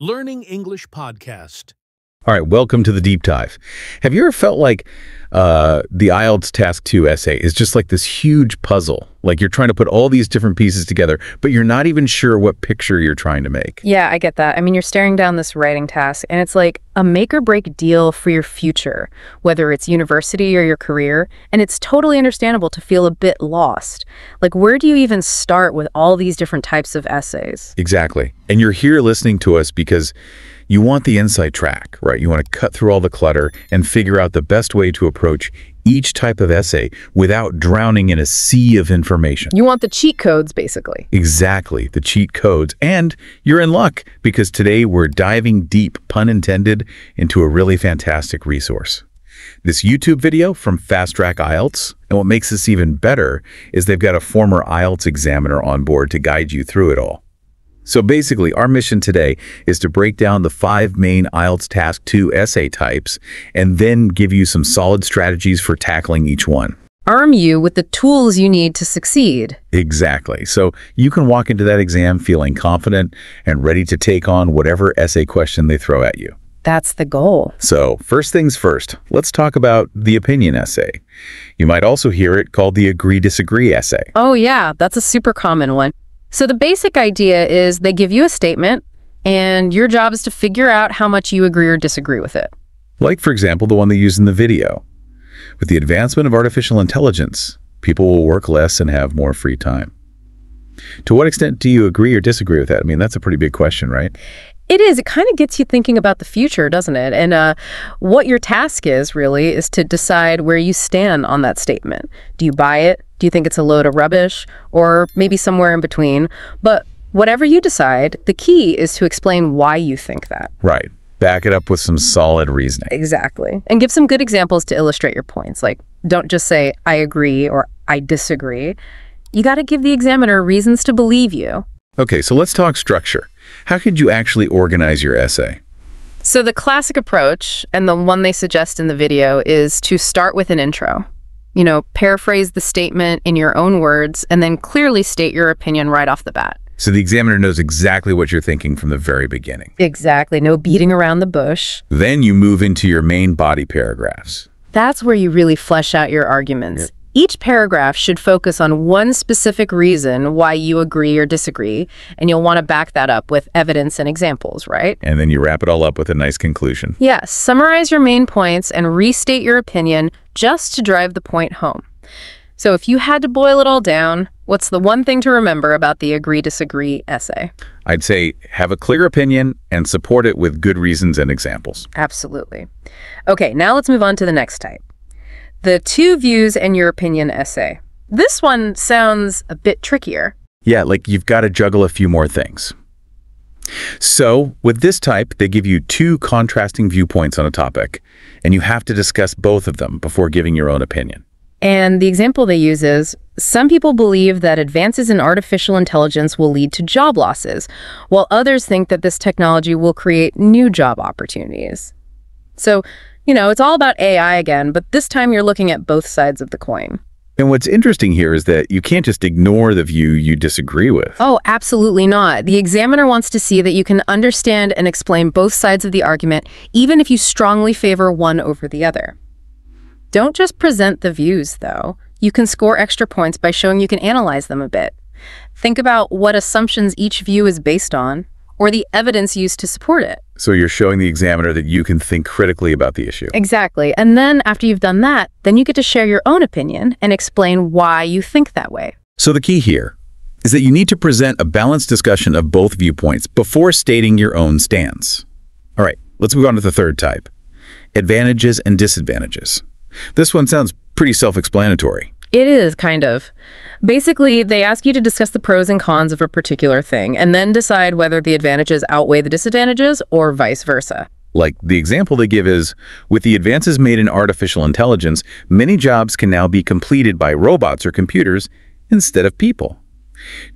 Learning English podcast. All right, welcome to the deep dive. Have you ever felt like the IELTS Task 2 essay is just like this huge puzzle? Like you're trying to put all these different pieces together, but you're not even sure what picture you're trying to make. Yeah, I get that. I mean, you're staring down this writing task, and it's like a make or break deal for your future, whether it's university or your career, and it's totally understandable to feel a bit lost. Like, where do you even start with all these different types of essays? Exactly. And you're here listening to us because you want the inside track, right? You want to cut through all the clutter and figure out the best way to approach each type of essay without drowning in a sea of information. You want the cheat codes, basically. Exactly, the cheat codes. And you're in luck because today we're diving deep, pun intended, into a really fantastic resource. This YouTube video from Fast Track IELTS, and what makes this even better is they've got a former IELTS examiner on board to guide you through it all. So basically, our mission today is to break down the 5 main IELTS Task 2 essay types and then give you some solid strategies for tackling each one. Arm you with the tools you need to succeed. Exactly. So you can walk into that exam feeling confident and ready to take on whatever essay question they throw at you. That's the goal. So first things first, let's talk about the opinion essay. You might also hear it called the agree-disagree essay. Oh yeah, that's a super common one. So the basic idea is they give you a statement, and your job is to figure out how much you agree or disagree with it. Like, for example, the one they used in the video. With the advancement of artificial intelligence, people will work less and have more free time. To what extent do you agree or disagree with that? I mean, that's a pretty big question, right? It is. It kind of gets you thinking about the future, doesn't it? And what your task is, really, is to decide where you stand on that statement. Do you buy it? Do you think it's a load of rubbish? Or maybe somewhere in between? But whatever you decide, the key is to explain why you think that. Right. Back it up with some solid reasoning. Exactly. And give some good examples to illustrate your points. Like, don't just say, I agree or I disagree. You got to give the examiner reasons to believe you. Okay, so let's talk structure. How could you actually organize your essay? So the classic approach, and the one they suggest in the video, is to start with an intro. You know, paraphrase the statement in your own words, and then clearly state your opinion right off the bat. So the examiner knows exactly what you're thinking from the very beginning. Exactly. No beating around the bush. Then you move into your main body paragraphs. That's where you really flesh out your arguments. Yep. Each paragraph should focus on one specific reason why you agree or disagree, and you'll want to back that up with evidence and examples, right? And then you wrap it all up with a nice conclusion. Yes, summarize your main points and restate your opinion just to drive the point home. So if you had to boil it all down, what's the one thing to remember about the agree-disagree essay? I'd say have a clear opinion and support it with good reasons and examples. Absolutely. Okay, now let's move on to the next type. The 2 views and your opinion essay. This one sounds a bit trickier. Yeah, like you've got to juggle a few more things. So with this type, they give you 2 contrasting viewpoints on a topic, and you have to discuss both of them before giving your own opinion. And the example they use is, some people believe that advances in artificial intelligence will lead to job losses, while others think that this technology will create new job opportunities. So, you know, it's all about AI again, but this time you're looking at both sides of the coin. And what's interesting here is that you can't just ignore the view you disagree with. Oh, absolutely not. The examiner wants to see that you can understand and explain both sides of the argument, even if you strongly favor one over the other. Don't just present the views, though. You can score extra points by showing you can analyze them a bit. Think about what assumptions each view is based on, or the evidence used to support it. So you're showing the examiner that you can think critically about the issue. Exactly. And then after you've done that, then you get to share your own opinion and explain why you think that way. So the key here is that you need to present a balanced discussion of both viewpoints before stating your own stance. All right, let's move on to the third type, advantages and disadvantages. This one sounds pretty self-explanatory. It is, kind of. Basically, they ask you to discuss the pros and cons of a particular thing, and then decide whether the advantages outweigh the disadvantages or vice versa. Like the example they give is, with the advances made in artificial intelligence, many jobs can now be completed by robots or computers instead of people.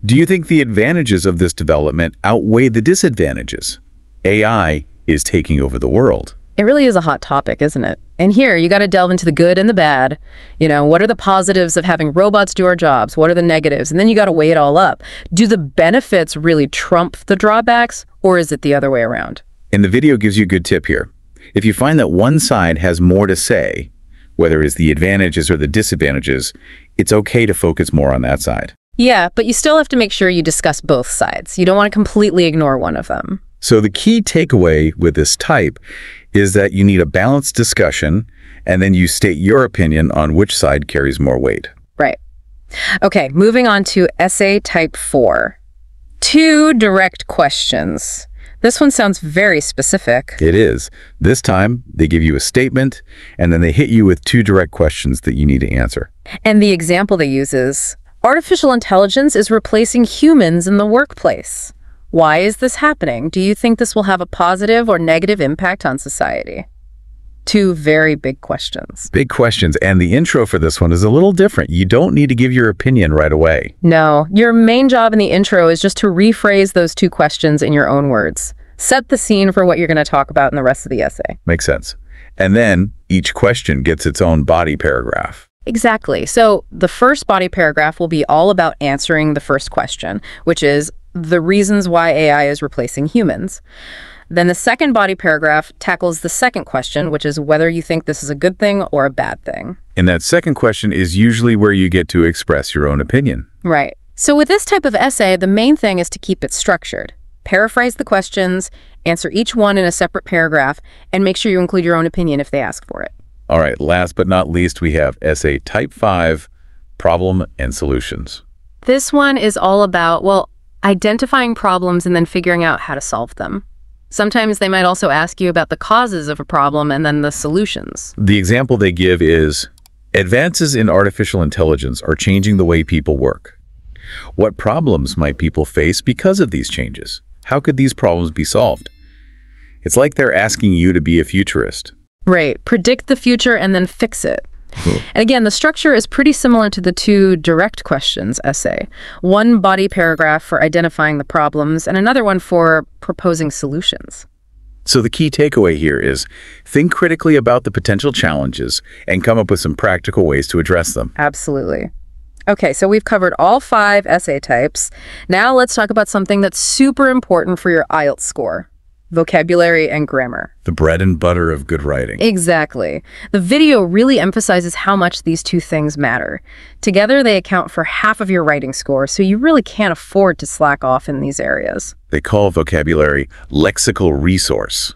Do you think the advantages of this development outweigh the disadvantages? AI is taking over the world. It really is a hot topic, isn't it? And here, you got to delve into the good and the bad. What are the positives of having robots do our jobs? What are the negatives? And then you got to weigh it all up. Do the benefits really trump the drawbacks, or is it the other way around? And the video gives you a good tip here. If you find that one side has more to say, whether it's the advantages or the disadvantages, it's okay to focus more on that side. Yeah, but you still have to make sure you discuss both sides. You don't want to completely ignore one of them. So the key takeaway with this type is that you need a balanced discussion, and then you state your opinion on which side carries more weight. Right. Okay, moving on to essay type 4. 2 direct questions. This one sounds very specific. It is. This time, they give you a statement, and then they hit you with 2 direct questions that you need to answer. And the example they use is, artificial intelligence is replacing humans in the workplace. Why is this happening? Do you think this will have a positive or negative impact on society? 2 very big questions. Big questions, and the intro for this one is a little different. You don't need to give your opinion right away. No, your main job in the intro is just to rephrase those 2 questions in your own words. Set the scene for what you're going to talk about in the rest of the essay. Makes sense. And then each question gets its own body paragraph. Exactly. So the first body paragraph will be all about answering the first question, which is the reasons why AI is replacing humans. Then the second body paragraph tackles the second question, which is whether you think this is a good thing or a bad thing. And that second question is usually where you get to express your own opinion. Right. So with this type of essay, the main thing is to keep it structured. Paraphrase the questions, answer each one in a separate paragraph, and make sure you include your own opinion if they ask for it. All right, last but not least, we have essay type 5, problem and solutions. This one is all about, identifying problems and then figuring out how to solve them. Sometimes they might also ask you about the causes of a problem and then the solutions. The example they give is, advances in artificial intelligence are changing the way people work. What problems might people face because of these changes? How could these problems be solved? It's like they're asking you to be a futurist. Right. Predict the future and then fix it. And again, the structure is pretty similar to the 2 direct questions essay. One body paragraph for identifying the problems and another one for proposing solutions. So the key takeaway here is think critically about the potential challenges and come up with some practical ways to address them. Absolutely. Okay, so we've covered all 5 essay types. Now let's talk about something that's super important for your IELTS score. Vocabulary and grammar. The bread and butter of good writing. Exactly. The video really emphasizes how much these 2 things matter. Together, they account for half of your writing score, so you really can't afford to slack off in these areas. They call vocabulary lexical resource,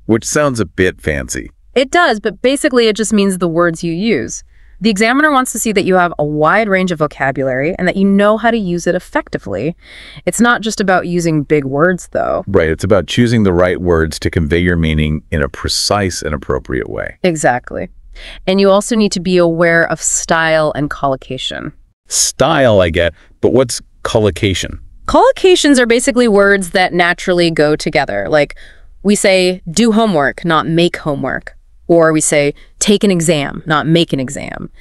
which sounds a bit fancy. It does, but basically it just means the words you use. The examiner wants to see that you have a wide range of vocabulary and that you know how to use it effectively. It's not just about using big words, though. Right, it's about choosing the right words to convey your meaning in a precise and appropriate way. Exactly. And you also need to be aware of style and collocation. Style, I get, but what's collocation? Collocations are basically words that naturally go together. Like, we say, do homework, not make homework. Or we say, take an exam, not make an exam.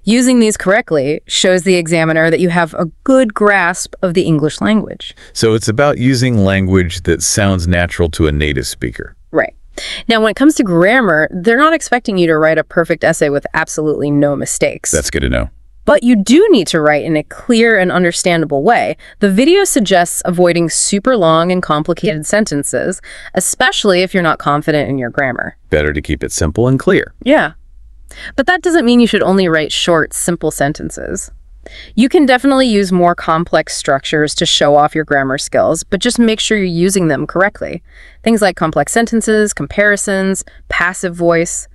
Using these correctly shows the examiner that you have a good grasp of the English language. So it's about using language that sounds natural to a native speaker. Right. Now, when it comes to grammar, they're not expecting you to write a perfect essay with absolutely no mistakes. That's good to know. But you do need to write in a clear and understandable way. The video suggests avoiding super long and complicated sentences, especially if you're not confident in your grammar. Better to keep it simple and clear. Yeah. But that doesn't mean you should only write short, simple sentences. You can definitely use more complex structures to show off your grammar skills, but just make sure you're using them correctly. Things like complex sentences, comparisons, passive voice,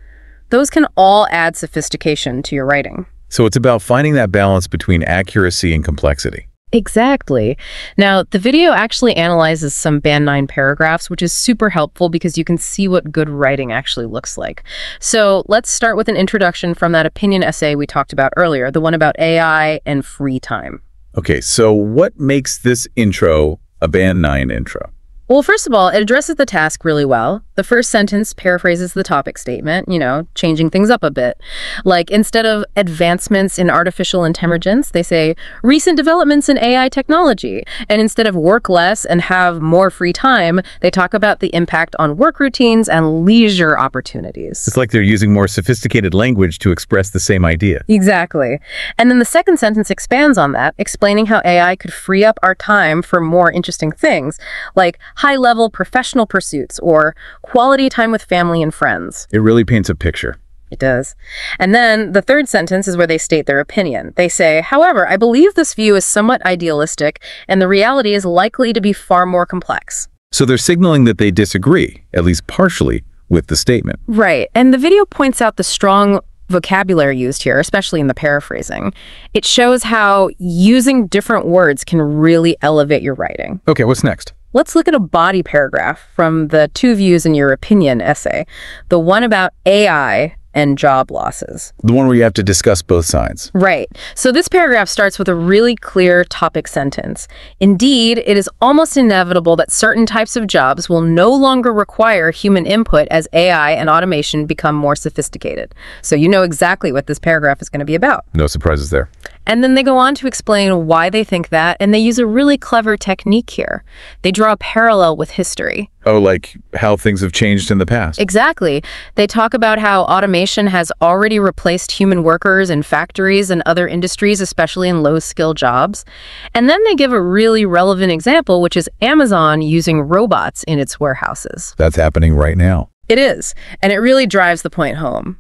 those can all add sophistication to your writing. So it's about finding that balance between accuracy and complexity. Exactly. Now, the video actually analyzes some Band 9 paragraphs, which is super helpful because you can see what good writing actually looks like. So let's start with an introduction from that opinion essay we talked about earlier, the one about AI and free time. Okay, so what makes this intro a Band 9 intro? Well, first of all, it addresses the task really well. The first sentence paraphrases the topic statement, changing things up a bit. Like, instead of advancements in artificial intelligence, they say recent developments in AI technology. And instead of work less and have more free time, they talk about the impact on work routines and leisure opportunities. It's like they're using more sophisticated language to express the same idea. Exactly. And then the second sentence expands on that, explaining how AI could free up our time for more interesting things, like high-level professional pursuits or quality time with family and friends. It really paints a picture. It does. And then the third sentence is where they state their opinion. They say, however, I believe this view is somewhat idealistic, and the reality is likely to be far more complex. So they're signaling that they disagree, at least partially, with the statement. Right. And the video points out the strong vocabulary used here, especially in the paraphrasing. It shows how using different words can really elevate your writing. Okay, what's next? Let's look at a body paragraph from the two views in your opinion essay, the one about AI and job losses. The one where you have to discuss both sides. Right. So this paragraph starts with a really clear topic sentence. Indeed, it is almost inevitable that certain types of jobs will no longer require human input as AI and automation become more sophisticated. So you know exactly what this paragraph is going to be about. No surprises there. And then they go on to explain why they think that, and they use a really clever technique here. They draw a parallel with history. Oh, like how things have changed in the past. Exactly. They talk about how automation has already replaced human workers in factories and other industries, especially in low-skill jobs. And then they give a really relevant example, which is Amazon using robots in its warehouses. That's happening right now. It is, and it really drives the point home.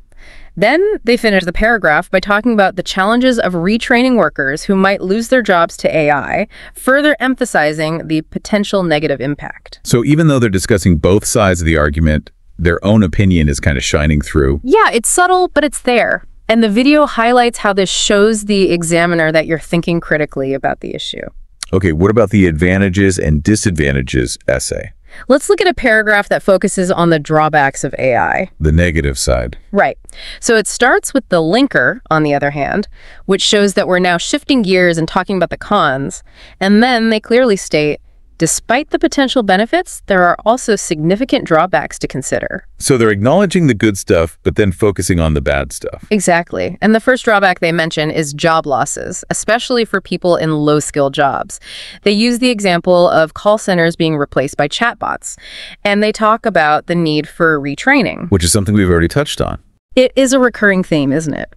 Then they finish the paragraph by talking about the challenges of retraining workers who might lose their jobs to AI, further emphasizing the potential negative impact. So even though they're discussing both sides of the argument, their own opinion is kind of shining through. Yeah, it's subtle, but it's there. And the video highlights how this shows the examiner that you're thinking critically about the issue. Okay, what about the advantages and disadvantages essay? Let's look at a paragraph that focuses on the drawbacks of AI. The negative side. Right. So it starts with the linker, on the other hand, which shows that we're now shifting gears and talking about the cons. And then they clearly state, despite the potential benefits, there are also significant drawbacks to consider. So they're acknowledging the good stuff, but then focusing on the bad stuff. Exactly. And the first drawback they mention is job losses, especially for people in low-skill jobs. They use the example of call centers being replaced by chatbots, and they talk about the need for retraining. Which is something we've already touched on. It is a recurring theme, isn't it?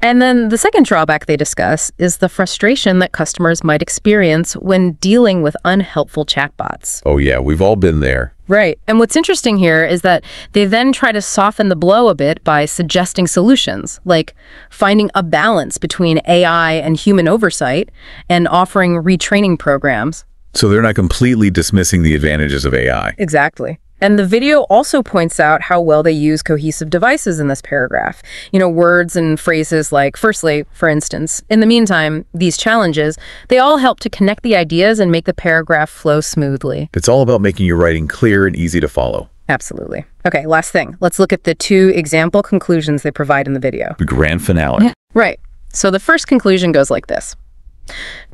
And then the second drawback they discuss is the frustration that customers might experience when dealing with unhelpful chatbots. Oh yeah, we've all been there. Right. And what's interesting here is that they then try to soften the blow a bit by suggesting solutions, like finding a balance between AI and human oversight and offering retraining programs. So they're not completely dismissing the advantages of AI. Exactly. And the video also points out how well they use cohesive devices in this paragraph. Words and phrases like, firstly, for instance, in the meantime, these challenges, they all help to connect the ideas and make the paragraph flow smoothly. It's all about making your writing clear and easy to follow. Absolutely. Okay, last thing. Let's look at the two example conclusions they provide in the video. The grand finale. Yeah. Right. So the first conclusion goes like this.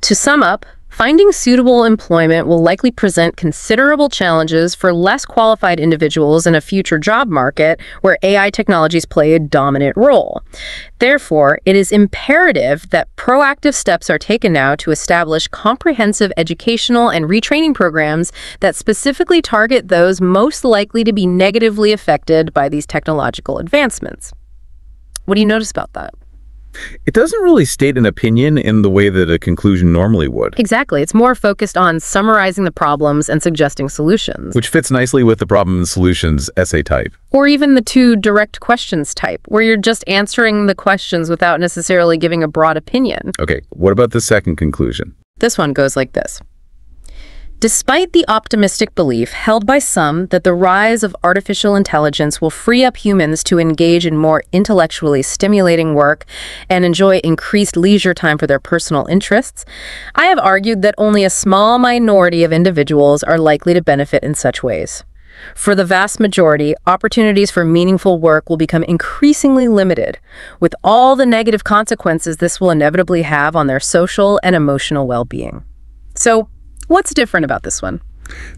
To sum up, finding suitable employment will likely present considerable challenges for less qualified individuals in a future job market where AI technologies play a dominant role. Therefore, it is imperative that proactive steps are taken now to establish comprehensive educational and retraining programs that specifically target those most likely to be negatively affected by these technological advancements. What do you notice about that? It doesn't really state an opinion in the way that a conclusion normally would. Exactly. It's more focused on summarizing the problems and suggesting solutions. Which fits nicely with the problem and solutions essay type. Or even the two direct questions type, where you're just answering the questions without necessarily giving a broad opinion. Okay, what about the second conclusion? This one goes like this. Despite the optimistic belief held by some that the rise of artificial intelligence will free up humans to engage in more intellectually stimulating work and enjoy increased leisure time for their personal interests, I have argued that only a small minority of individuals are likely to benefit in such ways. For the vast majority, opportunities for meaningful work will become increasingly limited, with all the negative consequences this will inevitably have on their social and emotional well-being. So, what's different about this one?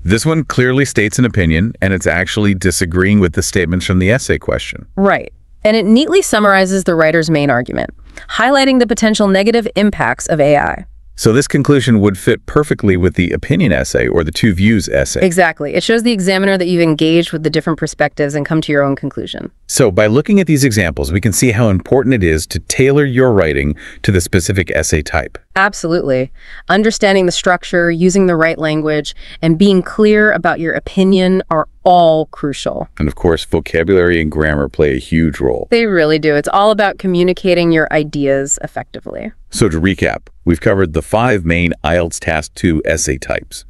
This one clearly states an opinion, and it's actually disagreeing with the statements from the essay question. Right. And it neatly summarizes the writer's main argument, highlighting the potential negative impacts of AI. So this conclusion would fit perfectly with the opinion essay or the two views essay. Exactly. It shows the examiner that you've engaged with the different perspectives and come to your own conclusion. So by looking at these examples, we can see how important it is to tailor your writing to the specific essay type. Absolutely. Understanding the structure, using the right language, and being clear about your opinion are all crucial. And of course, vocabulary and grammar play a huge role. They really do. It's all about communicating your ideas effectively. So to recap, we've covered the 5 main IELTS Task 2 essay types.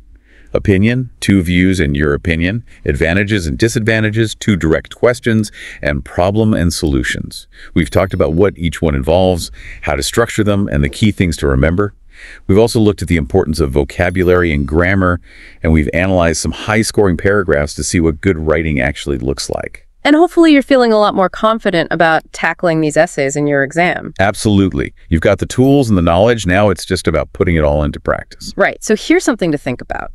Opinion, 2 views and your opinion, advantages and disadvantages, 2 direct questions, and problem and solutions. We've talked about what each one involves, how to structure them, and the key things to remember. We've also looked at the importance of vocabulary and grammar, and we've analyzed some high-scoring paragraphs to see what good writing actually looks like. And hopefully you're feeling a lot more confident about tackling these essays in your exam. Absolutely. You've got the tools and the knowledge. Now it's just about putting it all into practice. Right. So here's something to think about.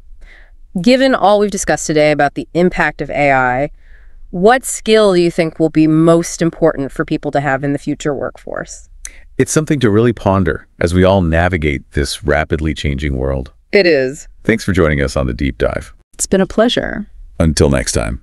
Given all we've discussed today about the impact of AI, what skill do you think will be most important for people to have in the future workforce? It's something to really ponder as we all navigate this rapidly changing world. It is. Thanks for joining us on the Deep Dive. It's been a pleasure. Until next time.